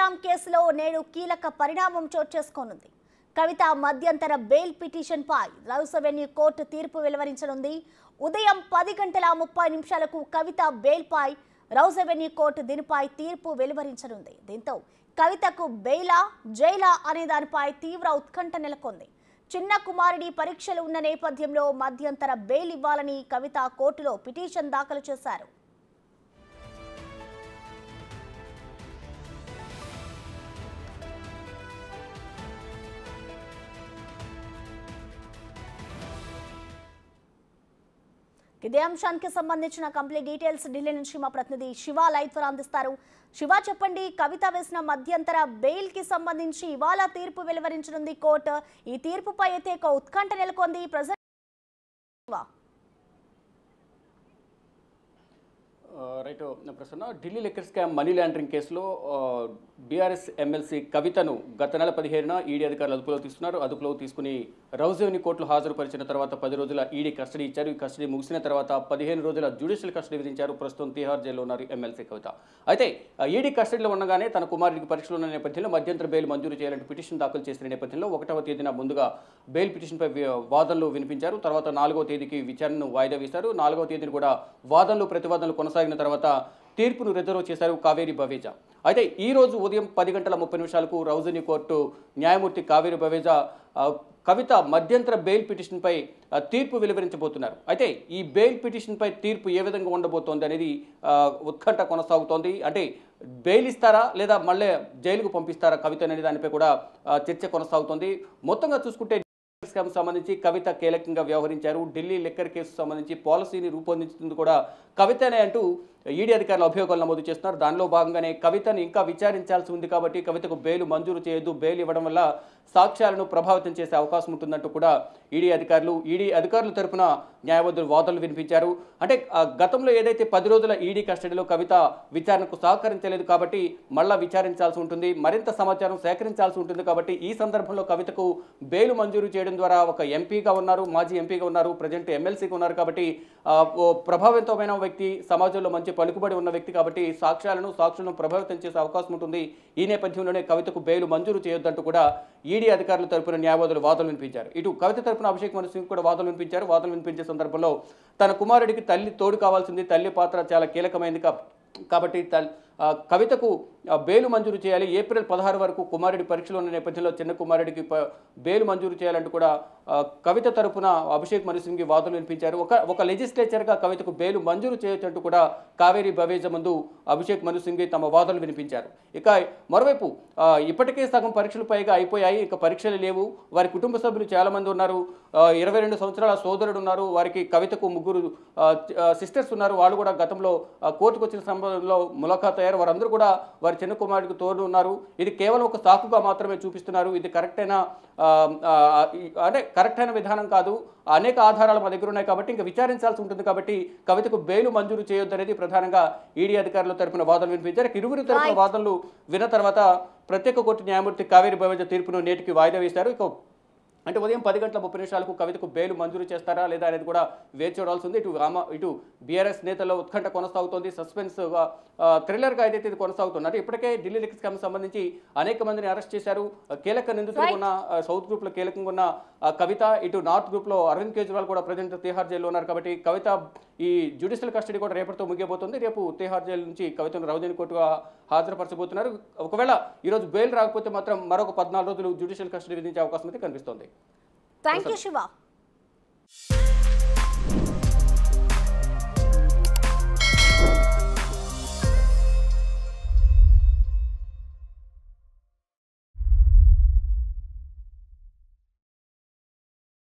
Scam కేసులో నేడు కీలక పరిణామం చోటు చేసుకోనుంది. కవిత మధ్యంతర బెయిల్ పిటిషన్పై రౌస్ అవెన్యూ కోర్టు తీర్పు వెలువరించనుంది. ఉదయం 10:30 కవిత బెయిల్పై రౌస్ అవెన్యూ కోర్టు దీనిపై తీర్పు వెలువరించనుంది. దీంతో కవితకు బెయిలా జైలా అనే దానిపై తీవ్ర ఉత్కంఠ నెలకొంది. చిన్న కుమారుడి పరీక్షలు ఉన్న నేపథ్యంలో మధ్యంతర బెయిల్ ఇవ్వాలని కవిత కోర్టులో పిటిషన్ దాఖలు చేశారు. ఇదే అంశానికి సంబంధించిన కంప్లీట్ డీటెయిల్స్ ఢిల్లీ నుంచి మా ప్రతినిధి శివ లైవ్ ద్వారా అందిస్తారు. శివ, చెప్పండి, కవిత వేసిన మధ్యంతర బెయిల్ కి సంబంధించి ఇవాళ తీర్పు వెలువరించనుంది కోర్టు. ఈ తీర్పుపై అయితే ఒక ఉత్కంఠ నెలకొంది. Right Prasanna, Delhi liquor scam money laundering కేసులో బీఆర్ఎస్ ఎమ్మెల్సీ కవితను గత నెల 15న ఈడీ అధికారులు అదుపులో తీసుకుని రౌస్ అవెన్యూ కోర్టులో హాజరుపరిచిన తర్వాత 10 రోజుల ఈడీ కస్టడీ ఇచ్చారు. ఈ కస్టడీ ముగిసిన తర్వాత 15 రోజుల జ్యుడిషియల్ కస్టడీ విధించారు. ప్రస్తుతం తిహార్ జైల్లో ఉన్నారు ఎమ్మెల్సీ కవిత. అయితే ఈడీ కస్టడీలో ఉండగానే తన కుమారుడికి పరీక్షలు ఉన్న నేపథ్యంలో మధ్యంతర బెయిల్ మంజూరు చేయాలంటే పిటిషన్ దాఖలు చేసిన నేపథ్యంలో 1వ తేదీన ముందుగా బెయిల్ పిటిషన్పై వాదనలు వినిపించారు. తర్వాత 4వ తేదీకి విచారణను వాయిదా వేశారు. 4వ తేదీని కూడా వాదనలు ప్రతివాదనలు కొనసాగిన తర్వాత తీర్పును రిజర్వ్ చేశారు కావేరి బవేజా. అయితే ఈ రోజు ఉదయం 10:30 రౌస్ అవెన్యూ కోర్టు న్యాయమూర్తి కావేరి బవేజా కవిత మధ్యంతర బెయిల్ పిటిషన్పై తీర్పు వెలువరించబోతున్నారు. అయితే ఈ బెయిల్ పిటిషన్పై తీర్పు ఏ విధంగా ఉండబోతోంది అనేది ఉత్కంఠ కొనసాగుతోంది. అంటే బెయిల్ ఇస్తారా లేదా మళ్ళీ జైలుకు పంపిస్తారా కవిత అనే దానిపై కూడా చర్చ కొనసాగుతోంది. మొత్తంగా చూసుకుంటే స్కామ్ సంబంధించి కవిత కీలకంగా వ్యవహరించారు. ఢిల్లీ లిక్కర్ కేసు సంబంధించి పాలసీని రూపొందించింది కూడా కవితనే అంటూ ఈడీ అధికారులు అభియోగాలు నమోదు చేస్తున్నారు. దానిలో భాగంగానే కవితను ఇంకా విచారించాల్సి ఉంది కాబట్టి కవితకు బెయిల్ మంజూరు చేయొద్దు, బెయిల్ ఇవ్వడం వల్ల సాక్ష్యాలను ప్రభావితం చేసే అవకాశం ఉంటుందంటూ కూడా ఈడీ అధికారుల తరపున న్యాయవాదులు వాదనలు వినిపించారు. అంటే గతంలో ఏదైతే 10 రోజుల ఈడీ కస్టడీలో కవిత విచారణకు సహకరించలేదు కాబట్టి మళ్ళా విచారించాల్సి ఉంటుంది, మరింత సమాచారం సేకరించాల్సి ఉంటుంది. కాబట్టి ఈ సందర్భంలో కవితకు బెయిల్ మంజూరు చేయడం ద్వారా ఒక ఎంపీగా ఉన్నారు, మాజీ ఎంపీగా ఉన్నారు, ప్రజెంట్ ఎమ్మెల్సీగా ఉన్నారు కాబట్టి ప్రభావితమైన వ్యక్తి, సమాజంలో మంచి పలుకుబడి ఉన్న వ్యక్తి కాబట్టి సాక్ష్యాలను ప్రభావితం చేసే అవకాశం ఉంటుంది. ఈ నేపథ్యంలోనే కవితకు బెయిల్ మంజూరు చేయొద్దంటూ కూడా ఈడీ అధికారుల తరపున న్యాయవాదులు వాదనలు వినిపించారు. ఇటు కవిత తరపున అభిషేక్ మను సింగ్ కూడా వాదనలు వినిపించారు. వాదనలు వినిపించే సందర్భంలో తన కుమారుడికి తల్లి తోడు కావాల్సింది, తల్లి పాత్ర చాలా కీలకమైంది కాబట్టి కవితకు బెయిల్ మంజూరు చేయాలి. ఏప్రిల్ 16 వరకు కుమారుడి పరీక్షలు ఉన్న నేపథ్యంలో చిన్న కుమారుడికి బెయిల్ మంజూరు చేయాలంటూ కూడా కవిత తరపున అభిషేక్ మను సింగ్ వాదనలు వినిపించారు. ఒక లెజిస్లేచర్గా కవితకు బెయిల్ మంజూరు చేయొచ్చంటూ కూడా కావేరి బవేజా ముందు అభిషేక్ మను సింగ్ తమ వాదనలు వినిపించారు. ఇక మరోవైపు ఇప్పటికే సగం పరీక్షలు పైగా అయిపోయాయి, ఇక పరీక్షలు లేవు. వారి కుటుంబ సభ్యులు చాలామంది ఉన్నారు. 22 సంవత్సరాల సోదరుడు ఉన్నారు. వారికి కవితకు 3 సిస్టర్స్ ఉన్నారు. వాళ్ళు కూడా గతంలో కోర్టుకు వచ్చిన సందర్భంలో ములాఖాత్ అయ్యారు. వారందరూ కూడా వారి చిన్న కుమారుడికి తోడు ఉన్నారు. ఇది కేవలం ఒక సాకుగా మాత్రమే చూపిస్తున్నారు. ఇది కరెక్ట్ అయిన విధానం కాదు. అనేక ఆధారాలు మా దగ్గర ఉన్నాయి కాబట్టి ఇంకా విచారించాల్సి ఉంటుంది. కాబట్టి కవితకు బెయిల్ మంజూరు చేయొద్దనేది ప్రధానంగా ఈడీ అధికారుల తరపున వాదనలు వినిపించారు. ఇరువురు తరపున వాదనలు విన్న తర్వాత ప్రత్యేక కోర్టు న్యాయమూర్తి కావేరి బవేజా తీర్పును నేటికి వాయిదా వేశారు. అంటే ఉదయం 10:30 కవితకు బెయిల్ మంజూరు చేస్తారా లేదా అనేది కూడా వేచి చూడాల్సి ఉంది. ఇటు బీఆర్ఎస్ నేతల్లో ఉత్కంఠ కొనసాగుతోంది. సస్పెన్స్ థ్రిల్లర్గా ఏదైతే ఇది కొనసాగుతుంది. అంటే ఇప్పటికే ఢిల్లీ లిక్కర్ స్కామ్ సంబంధించి అనేక మందిని అరెస్ట్ చేశారు. కీలక నిందితులు ఉన్న సౌత్ గ్రూప్లో కీలకంగా ఉన్న కవిత, ఇటు నార్త్ గ్రూప్లో అరవింద్ కేజ్రీవాల్ కూడా ప్రజెంట్ తిహార్ జైల్లో ఉన్నారు. కాబట్టి కవిత ఈ జ్యుడిషియల్ కస్టడీ కూడా రేపటితో ముగియబోతుంది. రేపు తిహార్ జైలు నుంచి కవితను రౌస్ అవెన్యూ కోర్టుగా హాజరుపరచబోతున్నారు. ఒకవేళ ఈరోజు బెయిల్ రాకపోతే మాత్రం మరొక 14 రోజులు జ్యుడిషియల్ కస్టడీ విధించే అవకాశం అయితే కనిపిస్తోంది. Thank you Shiva.